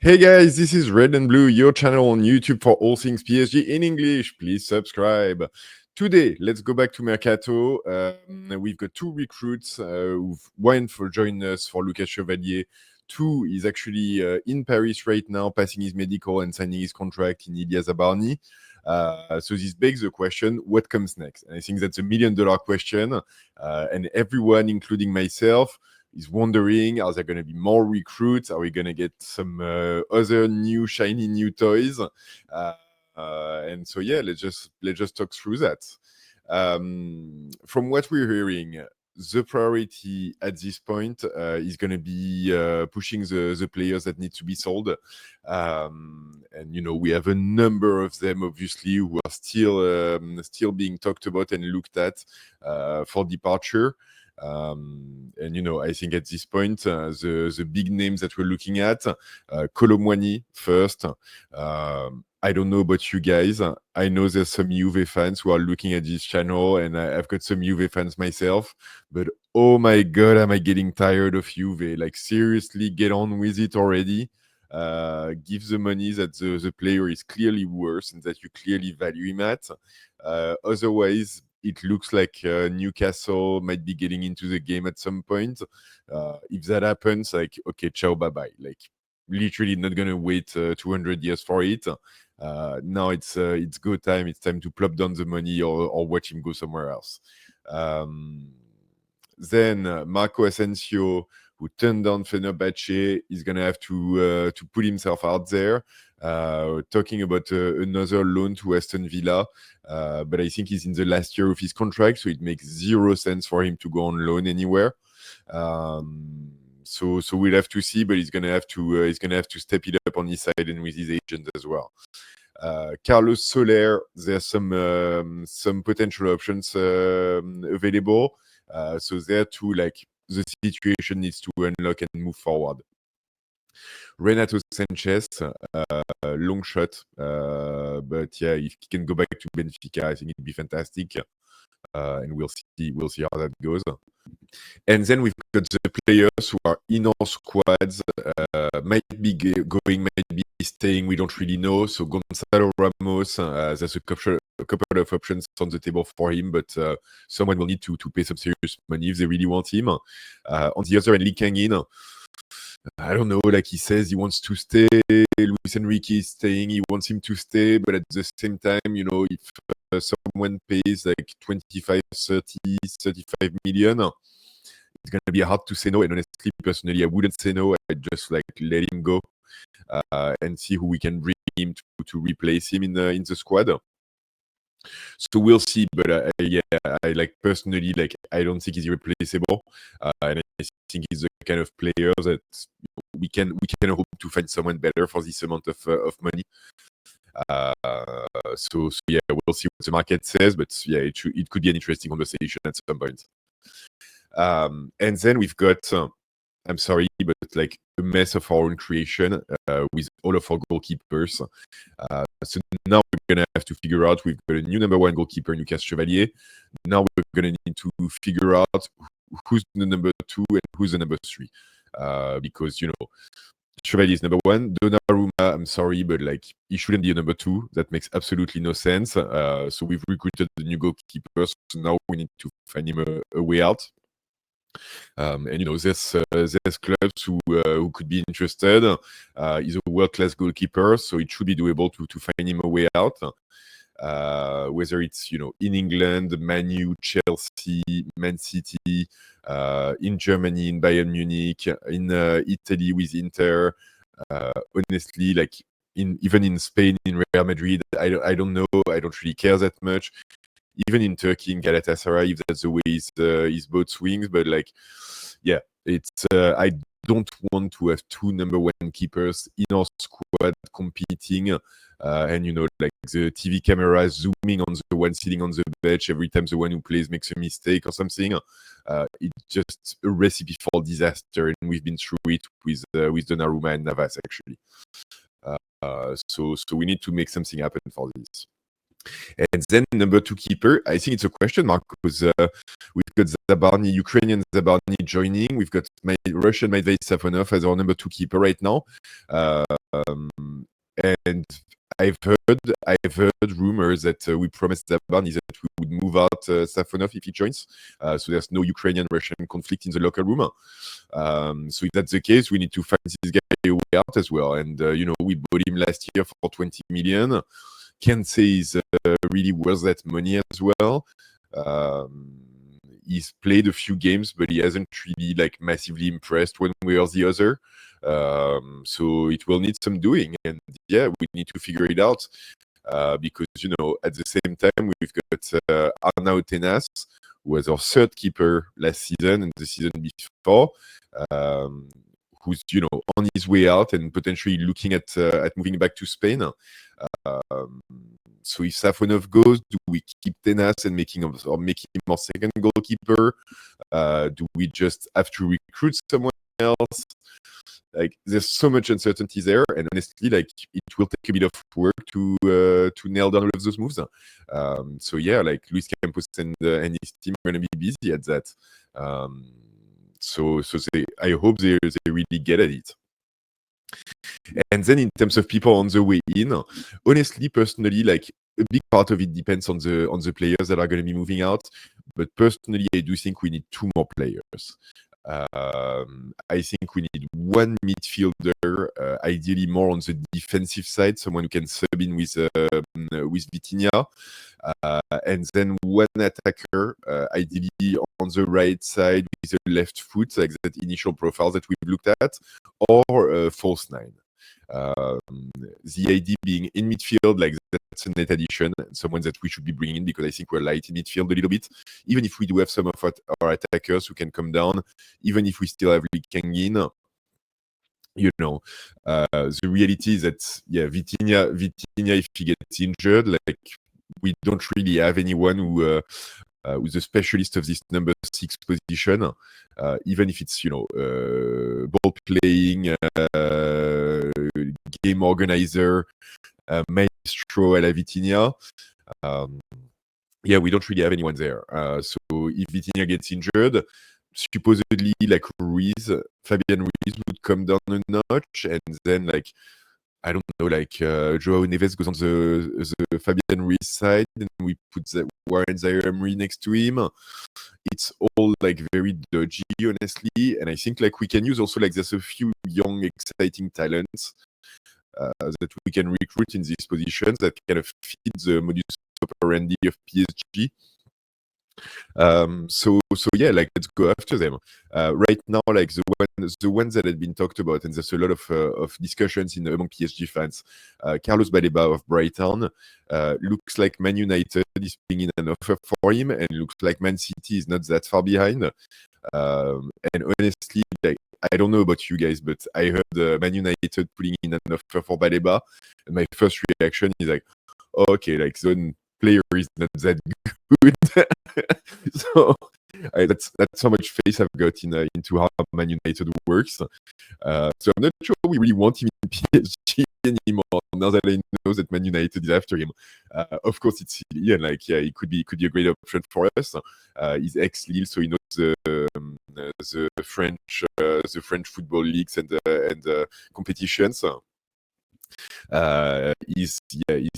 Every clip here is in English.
Hey guys, this is Red and Blue, your channel on YouTube for all things PSG in English. Please subscribe. Today, let's go back to Mercato. We've got two recruits. One for joining us for Lucas Chevalier. Two is actually in Paris right now, passing his medical and signing his contract in Zabarnyi. So this begs the question, what comes next? And I think that's $1 million question. And everyone, including myself, is wondering, are there going to be more recruits? Are we going to get some other new shiny new toys? And so yeah, let's just talk through that. From what we're hearing, the priority at this point is going to be pushing the players that need to be sold. And you know, we have a number of them obviously who are still being talked about and looked at for departure. And you know, I think at this point, the big names that we're looking at, Kolo Muani first. I don't know about you guys. I know there's some Juve fans who are looking at this channel, and I've got some Juve fans myself. But oh my God, am I getting tired of Juve? Like seriously, get on with it already. Give the money that the player is clearly worth and that you clearly value him at. Otherwise, it looks like Newcastle might be getting into the game at some point. If that happens, like, okay, ciao, bye-bye. Like, literally not going to wait 200 years for it. Now it's go time. It's time to plop down the money or watch him go somewhere else. Then Marco Asensio, who turned down Fenerbahce, is going to have to put himself out there. Talking about another loan to Aston Villa, but I think he's in the last year of his contract, so it makes zero sense for him to go on loan anywhere. So we'll have to see, but he's gonna have to step it up on his side and with his agent as well. Carlos Soler, there's some potential options available. So there too, like the situation needs to unlock and move forward. Renato Sanchez, long shot, but yeah, if he can go back to Benfica, I think it'd be fantastic. And we'll see how that goes. And then we've got the players who are in our squads, might be going, might be staying, we don't really know. So Gonzalo Ramos, there's a couple of options on the table for him, but someone will need to pay some serious money if they really want him. On the other end, Lee Kang-in, I don't know, like he says he wants to stay. Luis Enrique is staying, he wants him to stay, but at the same time, you know, if someone pays like 25, 30, 35 million, it's going to be hard to say no. And honestly, personally, I wouldn't say no. I'd just like let him go and see who we can bring him to replace him in the squad. So we'll see, but yeah, I like personally, like I don't think he's irreplaceable, and I think he's the kind of player that we can hope to find someone better for this amount of money. So yeah, we'll see what the market says, but yeah, it could be an interesting conversation at some point. And then we've got, I'm sorry, but like a mess of our own creation with all of our goalkeepers. So now we're going to have to figure out, we've got a new number one goalkeeper, Lucas Chevalier. Now we're going to need to figure out who's the number two and who's the number three. Because, you know, Chevalier is number one. Donnarumma, I'm sorry, but like he shouldn't be a number two. That makes absolutely no sense. So we've recruited the new goalkeeper. So now we need to find him a way out. And you know, there's clubs who could be interested. He's a world-class goalkeeper, so it should be doable to find him a way out. Whether it's, you know, in England, Man U, Chelsea, Man City, in Germany, in Bayern Munich, in Italy with Inter. Honestly, like even in Spain, in Real Madrid, I don't know. I don't really care that much. Even in Turkey, in Galatasaray, if that's the way his boat swings. But like, yeah, it's I don't want to have two number one keepers in our squad competing. And you know, like the TV camera zooming on the one sitting on the bench every time the one who plays makes a mistake or something. It's just a recipe for disaster, and we've been through it with Donnarumma and Navas actually. So we need to make something happen for this. And then number two keeper, I think it's a question mark because we've got Zabarnyi, Ukrainian Zabarnyi joining. We've got Russian Matvei Safonov as our number two keeper right now. And I've heard rumors that we promised Zabarnyi that we would move out Safonov if he joins. So there's no Ukrainian-Russian conflict in the locker room. So if that's the case, we need to find this guy a way out as well. And we bought him last year for 20 million. Can't say he's really worth that money as well. He's played a few games, but he hasn't really massively impressed one way or the other. So it will need some doing, and yeah, we need to figure it out. Because at the same time we've got Arnaud Tenas, who was our third keeper last season and the season before, who's on his way out and potentially looking at moving back to Spain. So if Safonov goes, do we keep Tenas and make him our second goalkeeper? Do we just have to recruit someone else? There's so much uncertainty there, and honestly, it will take a bit of work to nail down all of those moves. So yeah, Luis Campos and his team are going to be busy at that. So I hope they really get at it. And then in terms of people on the way in, honestly, personally, a big part of it depends on the players that are going to be moving out. But personally, I do think we need 2 more players. I think we need one midfielder, ideally more on the defensive side, someone who can sub in with Vitinha, and then one attacker, ideally on the right side with a left foot, like that initial profile that we've looked at, or false 9. The idea being in midfield, that's a net addition, someone that we should be bringing in, because I think we're light in midfield a little bit. Even if we do have some of our attackers who can come down, even if we still have Lee Kangin, the reality is that Vitinha, if he gets injured, we don't really have anyone who's a specialist of this number 6 position, even if it's ball playing, game organizer, maestro a la Vitinha. We don't really have anyone there. So if Vitinha gets injured, supposedly Fabian Ruiz would come down a notch, and then I don't know, Joao Neves goes on the Fabian Ruiz side, and we put the Warren Zaire-Emery next to him. It's all very dodgy, honestly, and I think we can use also there's a few young, exciting talents that we can recruit in these positions that kind of fit the modus operandi of PSG. So yeah, let's go after them. Right now, the ones that had been talked about, and there's a lot of discussions among PSG fans. Carlos Baleba of Brighton looks like Man United is putting in an offer for him, and looks like Man City is not that far behind. And honestly, I don't know about you guys, but I heard Man United putting in an offer for Baleba, and my first reaction is okay, the player is not that good. So that's how much faith I've got into how Man United works. So I'm not sure we really want him in PSG anymore now that I know that Man United is after him. Of course, it's silly, and he could be a great option for us. He's ex-Lille, so he knows the French football leagues and competitions. He's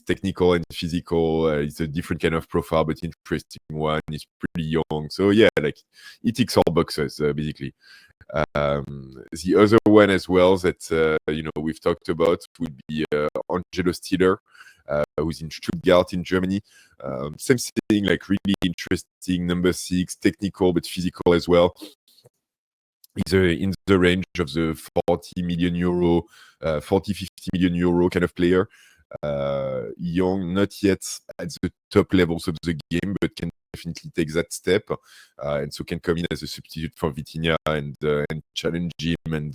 technical and physical. He's a different kind of profile, but interesting one. He's pretty young, so yeah, he ticks all boxes basically. The other one as well that we've talked about would be Angelo Stiller, who's in Stuttgart in Germany. Same thing, really interesting, number 6, technical but physical as well. He's in the range of the 40 million euro, 40-50 million euro kind of player. Young, not yet at the top levels of the game, but can definitely take that step, and so can come in as a substitute for Vitinha and challenge him and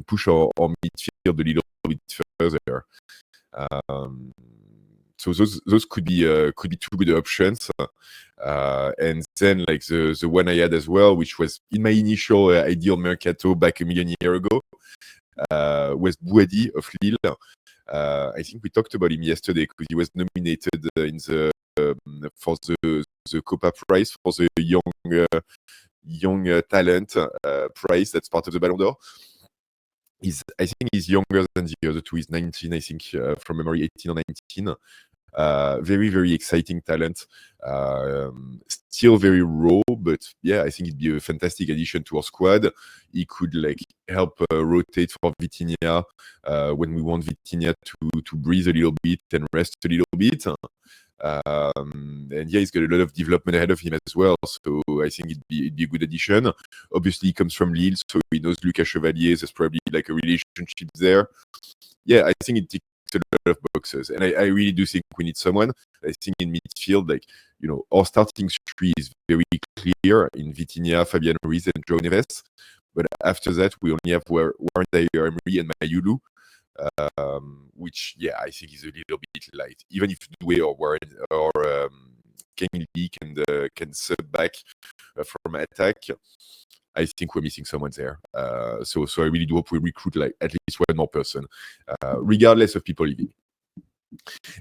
push our midfield a little bit further. So those could be 2 good options. And then the one I had as well, which was in my initial ideal mercato back a million years ago, was Bouadi of Lille. I think we talked about him yesterday because he was nominated for the Copa Prize, for the young talent prize that's part of the Ballon d'Or. I think he's younger than the other two. He's 19, I think, from memory, 18 or 19. Very, very exciting talent. Still very raw, but yeah, I think it'd be a fantastic addition to our squad. He could like help rotate for Vitinha when we want Vitinha to breathe a little bit and rest a little bit. And yeah, he's got a lot of development ahead of him as well. So I think it'd be a good addition. Obviously, he comes from Lille, so he knows Lucas Chevalier. There's probably like a relationship there. Yeah, I think it ticks a lot of boxes, and I really do think we need someone. I think in midfield, like our starting three is very clear in Vitinha, Fabian Ruiz, and João Neves. But after that, we only have Warren Emery and Mayulu. Which I think is a little bit light. Even if Doué or Warren or Kane Lee can sub back from attack, I think we're missing someone there. So I really do hope we recruit like at least one more person, regardless of people leaving.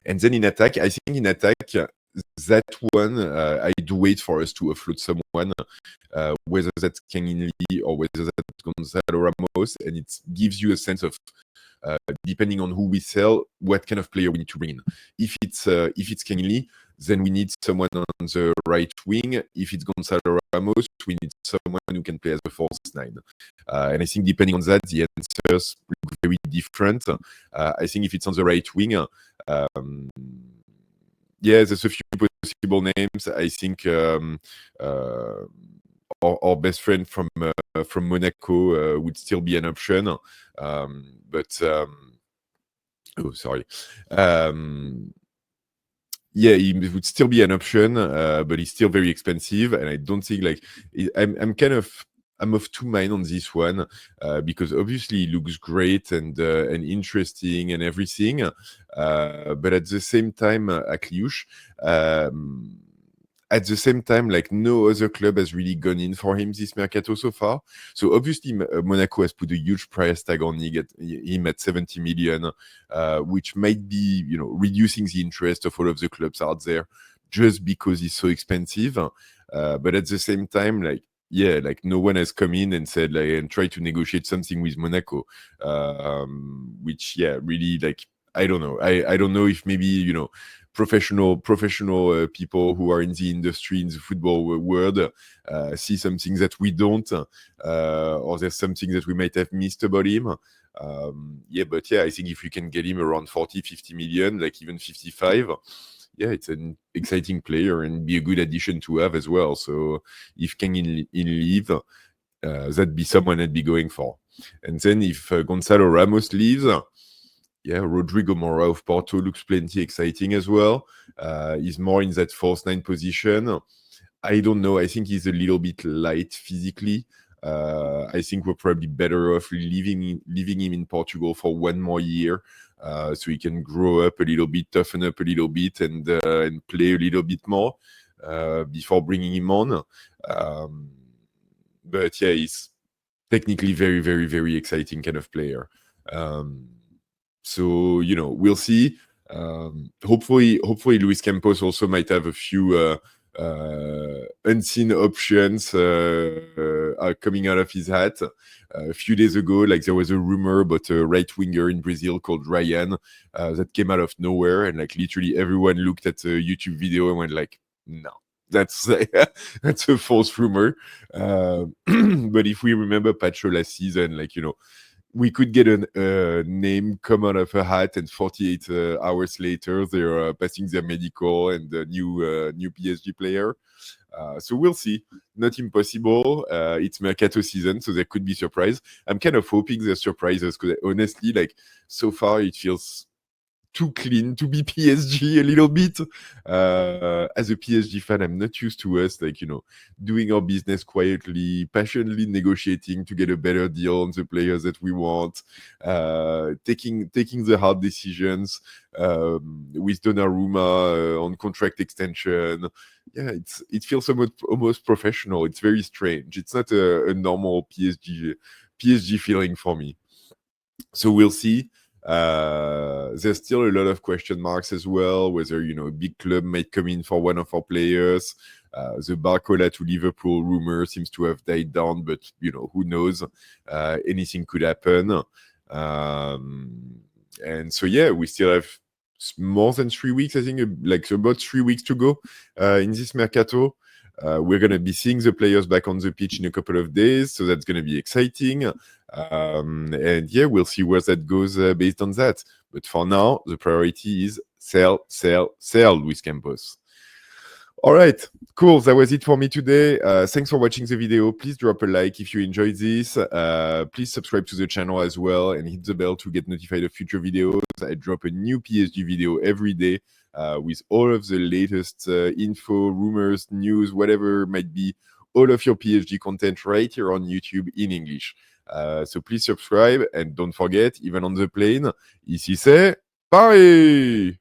And then in attack, I think in attack, that one, I do wait for us to offload someone, whether that's Kane Lee or whether that's Gonzalo Ramos, and it gives you a sense of depending on who we sell, what kind of player we need to bring in. If it's Kane Lee, then we need someone on the right wing. If it's Gonzalo Ramos, we need someone who can play as a false nine. And I think depending on that, the answers look very different. I think if it's on the right wing, there's a few possible names. I think our best friend from Monaco would still be an option. He would still be an option, but he's still very expensive, and I don't think I'm of two minds on this one because obviously he looks great and interesting and everything, but at the same time, Akliouche, at the same time, like no other club has really gone in for him this Mercato so far. So obviously Monaco has put a huge price tag on him at 70 million, which might be, reducing the interest of all of the clubs out there just because he's so expensive. But at the same time, no one has come in and said and tried to negotiate something with Monaco, which really I don't know. I don't know if maybe professional people who are in the industry, in the football world, see something that we don't, or there's something that we might have missed about him. I think if we can get him around 40-50 million, like even 55, it's an exciting player and be a good addition to have as well. So if Kane leave, that'd be someone I'd be going for. And then if Gonzalo Ramos leaves, Rodrigo Moura of Porto looks plenty exciting as well. He's more in that false nine position. I don't know. I think he's a little bit light physically. I think we're probably better off leaving him in Portugal for one more year, so he can grow up a little bit, toughen up a little bit, and play a little bit more before bringing him on. But he's technically very, very, very exciting kind of player. So we'll see. Hopefully Luis Campos also might have a few unseen options coming out of his hat. A few days ago, there was a rumor about a right winger in Brazil called Ryan that came out of nowhere, and literally everyone looked at the YouTube video and went no. That's that's a false rumor. But if we remember Pacho last season, we could get a name come out of a hat, and 48 hours later, they're passing their medical and the new PSG player. So we'll see. Not impossible. It's Mercato season, so there could be surprise. I'm kind of hoping there's surprises because honestly, so far it feels too clean to be PSG a little bit. As a PSG fan, I'm not used to us doing our business quietly, passionately negotiating to get a better deal on the players that we want, taking the hard decisions with Donnarumma on contract extension. It feels somewhat almost professional. It's very strange. It's not a normal PSG feeling for me. So we'll see. There's still a lot of question marks as well, whether a big club might come in for one of our players. The Barcola to Liverpool rumor seems to have died down, but who knows? Anything could happen. And so yeah, we still have more than 3 weeks, I think, like about 3 weeks to go in this Mercato. We're going to be seeing the players back on the pitch in a couple of days, so that's going to be exciting. And yeah, we'll see where that goes based on that. But for now, the priority is sell, Luis Campos. All right, cool. That was it for me today. Thanks for watching the video. Please drop a like if you enjoyed this. Please subscribe to the channel as well and hit the bell to get notified of future videos. I drop a new PSG video every day with all of the latest info, rumors, news, whatever might be, all of your PSG content right here on YouTube in English. So please subscribe and don't forget, even on the plane, ici c'est Paris!